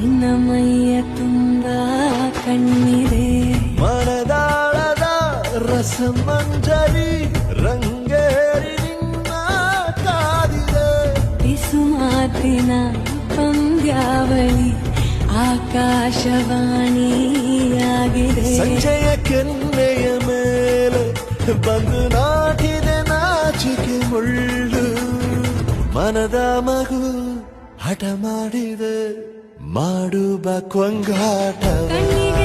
ನಿನ್ನ ಮೈಯ ತುಂಬ ಕಣ್ಣಿದೆ ಮನದಾಳದ ರಸಮಂಜರಿ ರಂಗೇರಿ ನಿನ್ನ ಕಾದಿದೆ ಬಿಸು ಮಾತಿನ ಪಂದ್ಯಾವಳಿ ಆಕಾಶವಾಣಿಯಾಗಿದೆ ಸಂಜೆಯ ಕೆನ್ನೆಯ ಮೇಲೆ ಬಂದು ನಾಟಿದೆ ನಾಚಿಕೆ ಮುಳ್ಳು ಮನದ ಮಗು ಹಠ ಮಾಡಿದೆ ಮಾಡುವ ಕೊಂಗಾಟ ಕಣ್ಣಿಗೆ